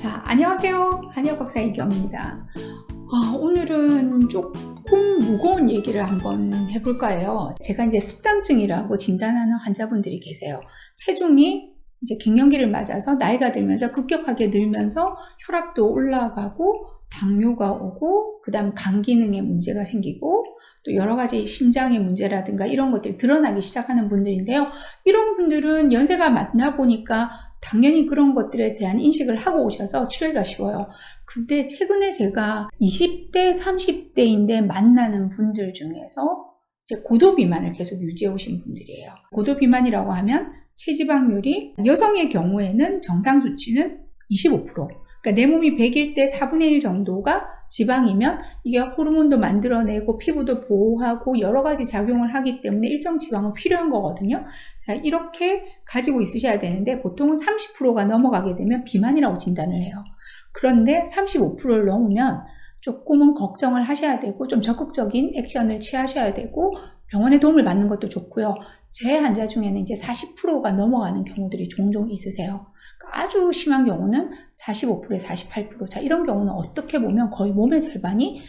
자, 안녕하세요. 한의학박사 이경입니다. 오늘은 조금 무거운 얘기를 한번 해볼까 해요. 제가 이제 습장증이라고 진단하는 환자분들이 계세요. 체중이 이제 갱년기를 맞아서 나이가 들면서 급격하게 늘면서 혈압도 올라가고 당뇨가 오고 그 다음 간 기능에 문제가 생기고 또 여러 가지 심장의 문제라든가 이런 것들이 드러나기 시작하는 분들인데요. 이런 분들은 연세가 많나 보니까 당연히 그런 것들에 대한 인식을 하고 오셔서 치료가 쉬워요. 근데 최근에 제가 20대, 30대인데 만나는 분들 중에서 이제 고도 비만을 계속 유지해 오신 분들이에요. 고도 비만이라고 하면 체지방률이 여성의 경우에는 정상 수치는 25%. 그러니까 내 몸이 100일 때 4분의 1 정도가 지방이면 이게 호르몬도 만들어내고 피부도 보호하고 여러 가지 작용을 하기 때문에 일정 지방은 필요한 거거든요. 자, 이렇게 가지고 있으셔야 되는데 보통은 30%가 넘어가게 되면 비만이라고 진단을 해요. 그런데 35%를 넘으면 조금은 걱정을 하셔야 되고 좀 적극적인 액션을 취하셔야 되고 병원의 도움을 받는 것도 좋고요. 제 환자 중에는 이제 40%가 넘어가는 경우들이 종종 있으세요. 아주 심한 경우는 45%에 48%. 자, 이런 경우는 어떻게 보면 거의 몸의 절반이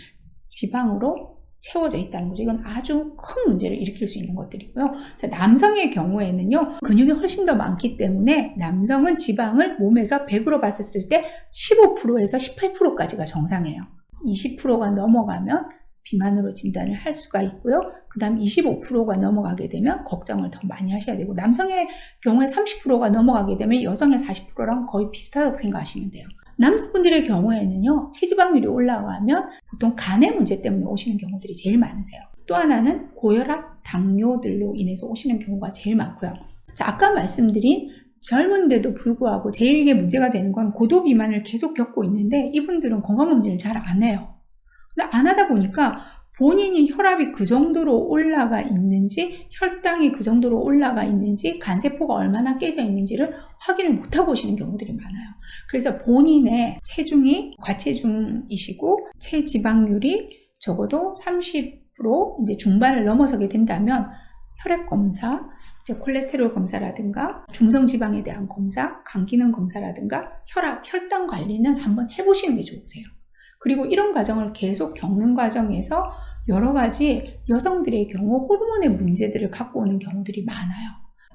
지방으로 채워져 있다는 거죠. 이건 아주 큰 문제를 일으킬 수 있는 것들이고요. 자, 남성의 경우에는요, 근육이 훨씬 더 많기 때문에 남성은 지방을 몸에서 100으로 봤었을 때 15%에서 18%까지가 정상이에요. 20%가 넘어가면 비만으로 진단을 할 수가 있고요. 그 다음 25%가 넘어가게 되면 걱정을 더 많이 하셔야 되고, 남성의 경우에 30%가 넘어가게 되면 여성의 40%랑 거의 비슷하다고 생각하시면 돼요. 남자분들의 경우에는요, 체지방률이 올라가면 보통 간의 문제 때문에 오시는 경우들이 제일 많으세요. 또 하나는 고혈압, 당뇨들로 인해서 오시는 경우가 제일 많고요. 자, 아까 말씀드린 젊은데도 불구하고 제일 이게 문제가 되는 건 고도 비만을 계속 겪고 있는데 이분들은 건강검진을 잘 안 해요. 근데 안 하다 보니까 본인이 혈압이 그 정도로 올라가 있는지, 혈당이 그 정도로 올라가 있는지, 간세포가 얼마나 깨져 있는지를 확인을 못하고 오시는 경우들이 많아요. 그래서 본인의 체중이 과체중이시고 체지방률이 적어도 30% 이제 중반을 넘어서게 된다면 혈액 검사, 이제 콜레스테롤 검사라든가 중성지방에 대한 검사, 간기능 검사라든가 혈압, 혈당 관리는 한번 해보시는 게 좋으세요. 그리고 이런 과정을 계속 겪는 과정에서 여러 가지 여성들의 경우 호르몬의 문제들을 갖고 오는 경우들이 많아요.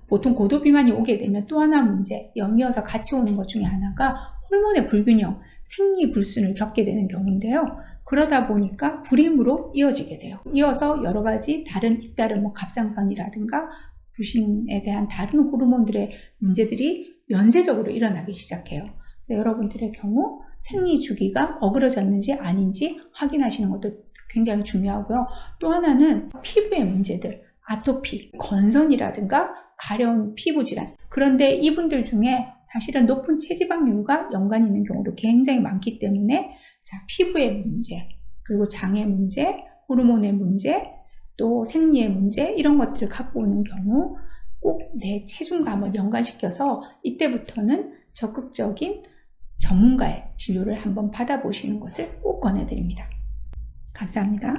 보통 고도 비만이 오게 되면 또 하나 문제, 연이어서 같이 오는 것 중에 하나가 호르몬의 불균형, 생리불순을 겪게 되는 경우인데요. 그러다 보니까 불임으로 이어지게 돼요. 이어서 여러 가지 다른 잇따른 갑상선이라든가 부신에 대한 다른 호르몬들의 문제들이 연쇄적으로 일어나기 시작해요. 여러분들의 경우 생리 주기가 어그러졌는지 아닌지 확인하시는 것도 굉장히 중요하고요. 또 하나는 피부의 문제들, 아토피, 건선이라든가 가려운 피부 질환. 그런데 이분들 중에 사실은 높은 체지방률과 연관이 있는 경우도 굉장히 많기 때문에 자, 피부의 문제, 그리고 장의 문제, 호르몬의 문제, 또 생리의 문제 이런 것들을 갖고 오는 경우 꼭 내 체중과 한번 연관시켜서 이때부터는 적극적인 전문가의 진료를 한번 받아보시는 것을 꼭 권해드립니다. 감사합니다.